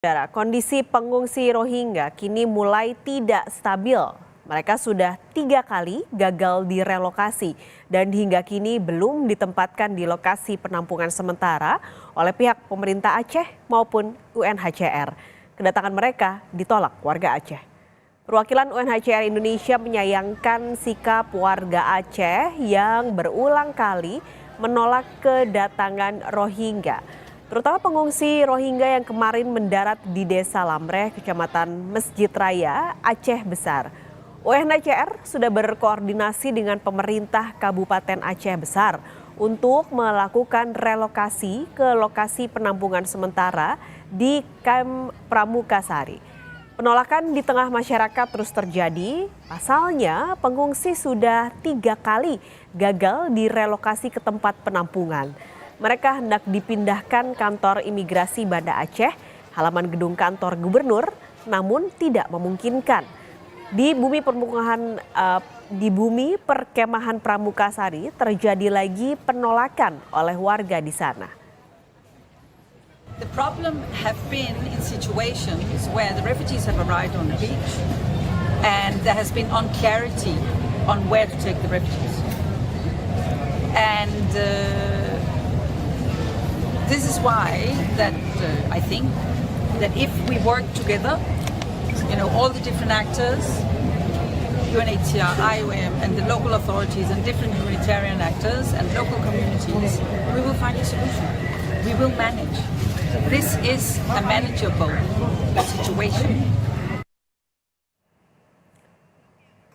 Saudara, kondisi pengungsi Rohingya kini mulai tidak stabil. Mereka sudah 3 kali gagal direlokasi dan hingga kini belum ditempatkan di lokasi penampungan sementara oleh pihak pemerintah Aceh maupun UNHCR. Kedatangan mereka ditolak warga Aceh. Perwakilan UNHCR Indonesia menyayangkan sikap warga Aceh yang berulang kali menolak kedatangan Rohingya. Terutama pengungsi Rohingya yang kemarin mendarat di Desa Lamreh, Kecamatan Mesjid Raya, Aceh Besar. UNHCR sudah berkoordinasi dengan pemerintah Kabupaten Aceh Besar untuk melakukan relokasi ke lokasi penampungan sementara di Kamp Pramukasari. Penolakan di tengah masyarakat terus terjadi, pasalnya pengungsi sudah 3 kali gagal direlokasi ke tempat penampungan. Mereka hendak dipindahkan kantor imigrasi Banda Aceh, halaman gedung kantor gubernur, namun tidak memungkinkan. Di bumi perkemahan Pramukasari terjadi lagi penolakan oleh warga di sana. The problem have been in situations where the refugees have arrived on the beach and there has been unclarity on where to take the refugees. And this is why that I think that if we work together, all the different actors, UNHCR, IOM, and the local authorities and different humanitarian actors and local communities, we will find a solution. We will manage. This is a manageable situation.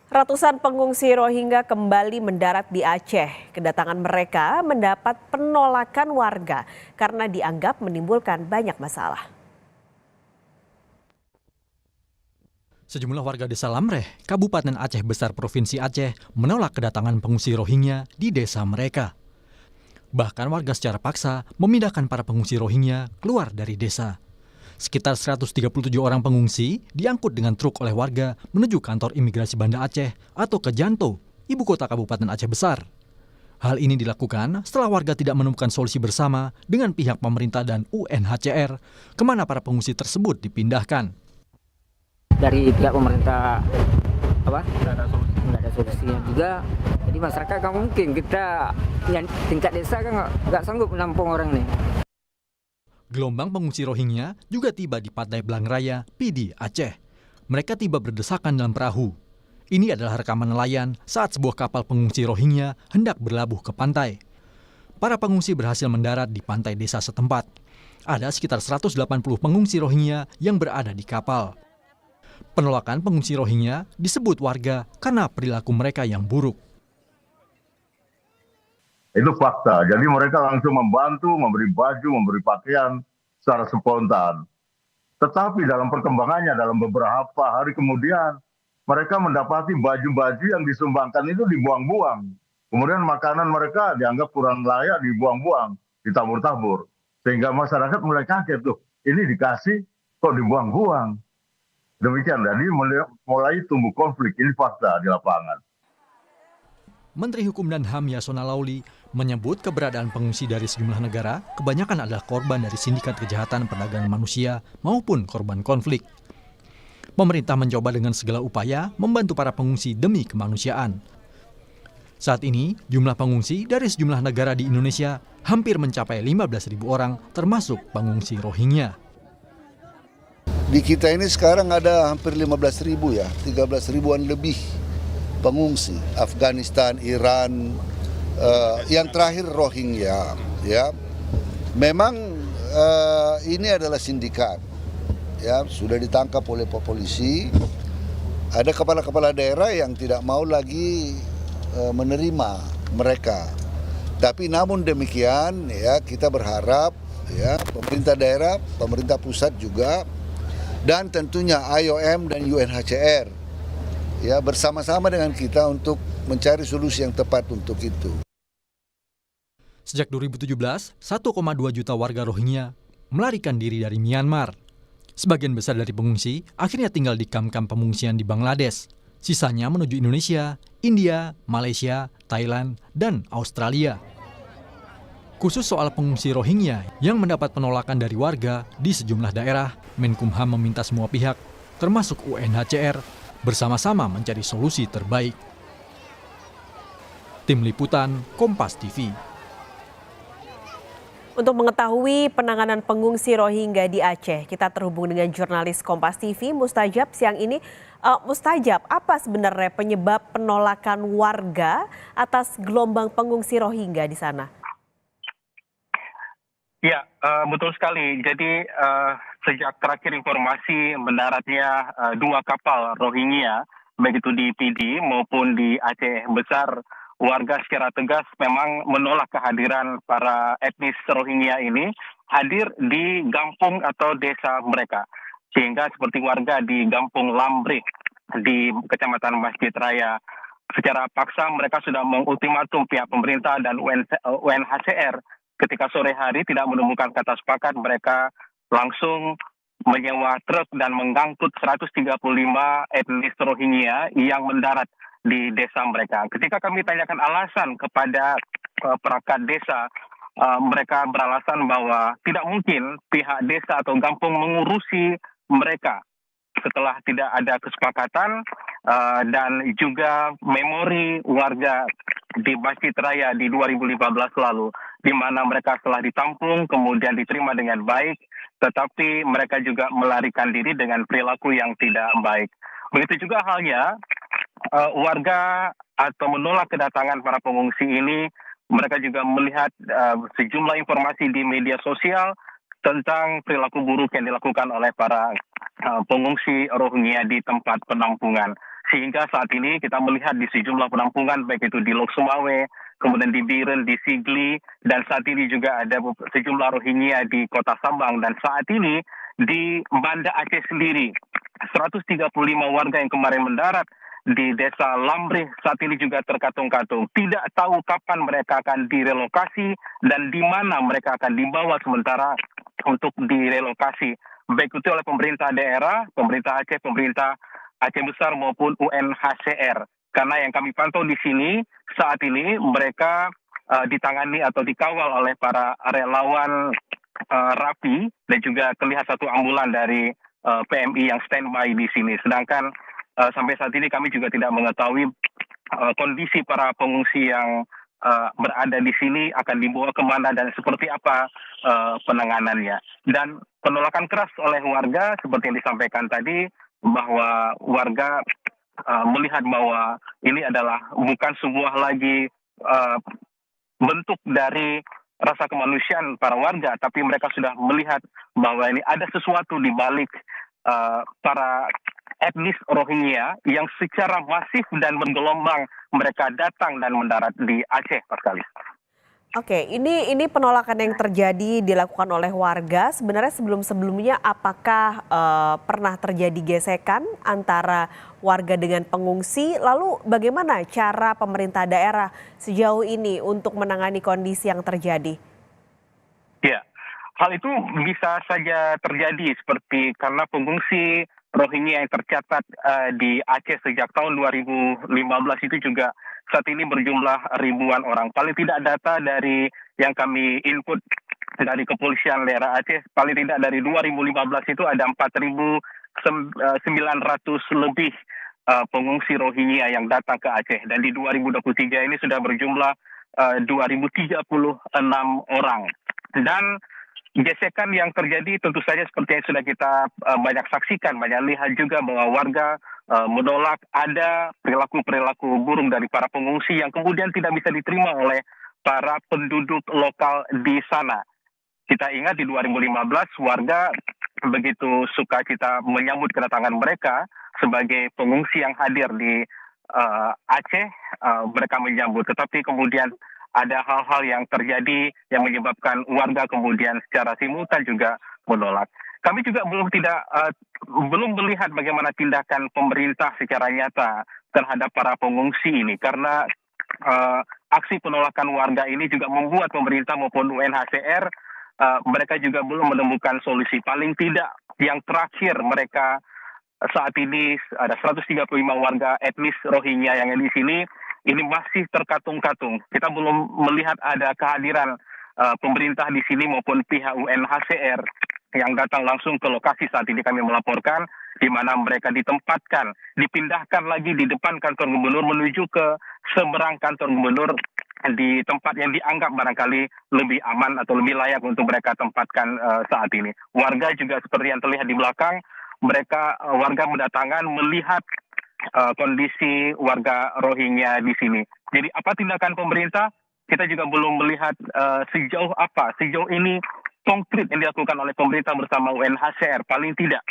Ratusan pengungsi Rohingya kembali mendarat di Aceh. Kedatangan mereka mendapat penolakan warga karena dianggap menimbulkan banyak masalah. Sejumlah warga Desa Lamreh, Kabupaten Aceh Besar Provinsi Aceh menolak kedatangan pengungsi Rohingya di desa mereka. Bahkan warga secara paksa memindahkan para pengungsi Rohingya keluar dari desa. Sekitar 137 orang pengungsi diangkut dengan truk oleh warga menuju kantor imigrasi Banda Aceh atau ke Janto, ibu kota Kabupaten Aceh Besar. Hal ini dilakukan setelah warga tidak menemukan solusi bersama dengan pihak pemerintah dan UNHCR kemana para pengungsi tersebut dipindahkan. Dari pihak pemerintah nggak ada solusinya juga. Jadi masyarakat kan mungkin kita yang tingkat desa kan nggak sanggup menampung orang nih. Gelombang pengungsi Rohingya juga tiba di Pantai Belang Raya, Pidi, Aceh. Mereka tiba berdesakan dalam perahu. Ini adalah rekaman nelayan saat sebuah kapal pengungsi Rohingya hendak berlabuh ke pantai. Para pengungsi berhasil mendarat di pantai desa setempat. Ada sekitar 180 pengungsi Rohingya yang berada di kapal. Penolakan pengungsi Rohingya disebut warga karena perilaku mereka yang buruk. Itu fakta. Jadi mereka langsung membantu, memberi baju, memberi pakaian secara spontan. Tetapi dalam perkembangannya, dalam beberapa hari kemudian, mereka mendapati baju-baju yang disumbangkan itu dibuang-buang. Kemudian makanan mereka dianggap kurang layak, dibuang-buang, ditabur-tabur. Sehingga masyarakat mulai kaget, tuh, ini dikasih kok dibuang-buang. Demikian, jadi mulai tumbuh konflik. Ini fakta di lapangan. Menteri Hukum dan HAM Yasona Lauli menyebut keberadaan pengungsi dari sejumlah negara kebanyakan adalah korban dari sindikat kejahatan perdagangan manusia maupun korban konflik. Pemerintah mencoba dengan segala upaya membantu para pengungsi demi kemanusiaan. Saat ini, jumlah pengungsi dari sejumlah negara di Indonesia hampir mencapai 15.000 orang termasuk pengungsi Rohingya. Di kita ini sekarang ada hampir 15.000 ya, 13.000-an lebih pengungsi. Afghanistan, Iran, yang terakhir Rohingya. Ya, memang ini adalah sindikat. Ya, sudah ditangkap oleh polisi. Ada kepala-kepala daerah yang tidak mau lagi menerima mereka. Tapi namun demikian, ya kita berharap ya pemerintah daerah, pemerintah pusat juga, dan tentunya IOM dan UNHCR ya bersama-sama dengan kita untuk mencari solusi yang tepat untuk itu. Sejak 2017, 1,2 juta warga Rohingya melarikan diri dari Myanmar. Sebagian besar dari pengungsi akhirnya tinggal di kamp-kamp pengungsian di Bangladesh. Sisanya menuju Indonesia, India, Malaysia, Thailand, dan Australia. Khusus soal pengungsi Rohingya yang mendapat penolakan dari warga di sejumlah daerah, Menkumham meminta semua pihak, termasuk UNHCR, bersama-sama mencari solusi terbaik. Tim Liputan, Kompas TV. Untuk mengetahui penanganan pengungsi Rohingya di Aceh, kita terhubung dengan jurnalis Kompas TV, Mustajab, siang ini. Mustajab, apa sebenarnya penyebab penolakan warga atas gelombang pengungsi Rohingya di sana? Ya, betul sekali. Jadi sejak terakhir informasi mendaratnya 2 kapal Rohingya, baik itu di PD maupun di Aceh Besar, warga secara tegas memang menolak kehadiran para etnis Rohingya ini hadir di kampung atau desa mereka. Sehingga seperti warga di Kampung Lambrih di Kecamatan Masjid Raya, secara paksa mereka sudah mengultimatum pihak pemerintah dan UNHCR. Ketika sore hari tidak menemukan kata sepakat, mereka langsung menyewa truk dan mengangkut 135 etnis Rohingya yang mendarat di desa mereka. Ketika kami tanyakan alasan kepada perangkat desa, mereka beralasan bahwa tidak mungkin pihak desa atau kampung mengurusi mereka setelah tidak ada kesepakatan dan juga memori warga di Masjid Raya di 2015 lalu, di mana mereka setelah ditampung kemudian diterima dengan baik, tetapi mereka juga melarikan diri dengan perilaku yang tidak baik. Begitu juga halnya warga atau menolak kedatangan para pengungsi ini, mereka juga melihat sejumlah informasi di media sosial tentang perilaku buruk yang dilakukan oleh para pengungsi Rohingya di tempat penampungan. Sehingga saat ini kita melihat di sejumlah penampungan, baik itu di Lok Sumawe, kemudian di Biren, di Sigli, dan saat ini juga ada sejumlah Rohingya di Kota Sabang. Dan saat ini di Banda Aceh sendiri, 135 warga yang kemarin mendarat di desa Lambrih saat ini juga terkatung-katung. Tidak tahu kapan mereka akan direlokasi dan di mana mereka akan dibawa sementara untuk direlokasi. Baik itu oleh pemerintah daerah, pemerintah Aceh, pemerintah Aceh Besar maupun UNHCR. Karena yang kami pantau di sini, saat ini mereka ditangani atau dikawal oleh para relawan RAPI dan juga terlihat satu ambulan dari PMI yang standby di sini. Sedangkan sampai saat ini kami juga tidak mengetahui kondisi para pengungsi yang berada di sini akan dibawa kemana dan seperti apa penanganannya. Dan penolakan keras oleh warga seperti yang disampaikan tadi, bahwa warga melihat bahwa ini adalah bukan sebuah lagi bentuk dari rasa kemanusiaan para warga, tapi mereka sudah melihat bahwa ini ada sesuatu di balik para etnis Rohingya yang secara masif dan bergelombang mereka datang dan mendarat di Aceh, Paskalis. Oke, ini penolakan yang terjadi dilakukan oleh warga. Sebenarnya sebelum-sebelumnya apakah pernah terjadi gesekan antara warga dengan pengungsi? Lalu bagaimana cara pemerintah daerah sejauh ini untuk menangani kondisi yang terjadi? Ya, hal itu bisa saja terjadi seperti karena pengungsi Rohingya yang tercatat di Aceh sejak tahun 2015 itu juga saat ini berjumlah ribuan orang. Paling tidak data dari yang kami input dari kepolisian daerah Aceh, paling tidak dari 2015 itu ada 4.900 lebih pengungsi Rohingya yang datang ke Aceh. Dan di 2023 ini sudah berjumlah 2.036 orang. Dan gesekan yang terjadi tentu saja seperti yang sudah kita banyak saksikan, banyak lihat juga bahwa warga menolak ada perilaku-perilaku buruk dari para pengungsi yang kemudian tidak bisa diterima oleh para penduduk lokal di sana. Kita ingat di 2015 warga begitu sukacita menyambut kedatangan mereka sebagai pengungsi yang hadir di Aceh, mereka menyambut. Tetapi kemudian ada hal-hal yang terjadi yang menyebabkan warga kemudian secara simultan juga menolak. Kami juga belum melihat bagaimana tindakan pemerintah secara nyata terhadap para pengungsi ini, karena aksi penolakan warga ini juga membuat pemerintah maupun UNHCR mereka juga belum menemukan solusi. Paling tidak yang terakhir mereka saat ini ada 135 warga etnis Rohingya yang di sini ini masih terkatung-katung. Kita belum melihat ada kehadiran pemerintah di sini maupun pihak UNHCR yang datang langsung ke lokasi saat ini kami melaporkan, di mana mereka ditempatkan, dipindahkan lagi di depan kantor gubernur menuju ke seberang kantor gubernur di tempat yang dianggap barangkali lebih aman atau lebih layak untuk mereka tempatkan saat ini. Warga juga seperti yang terlihat di belakang, warga mendatangan melihat kondisi warga Rohingya di sini. Jadi apa tindakan pemerintah? Kita juga belum melihat sejauh ini konkret yang dilakukan oleh pemerintah bersama UNHCR. Paling tidak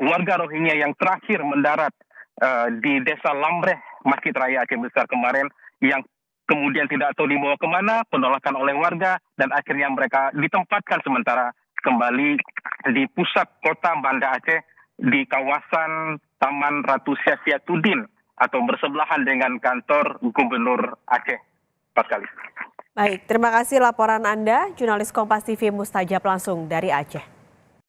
warga Rohingya yang terakhir mendarat di Desa Lamreh, Masjid Raya Aceh Besar kemarin, yang kemudian tidak tahu dibawa kemana, penolakan oleh warga, dan akhirnya mereka ditempatkan sementara kembali di pusat kota Banda Aceh di kawasan Taman Ratu Syasiatuddin atau bersebelahan dengan kantor Gubernur Aceh. Pascalis. Baik, terima kasih laporan Anda, jurnalis Kompas TV Mustajab langsung dari Aceh.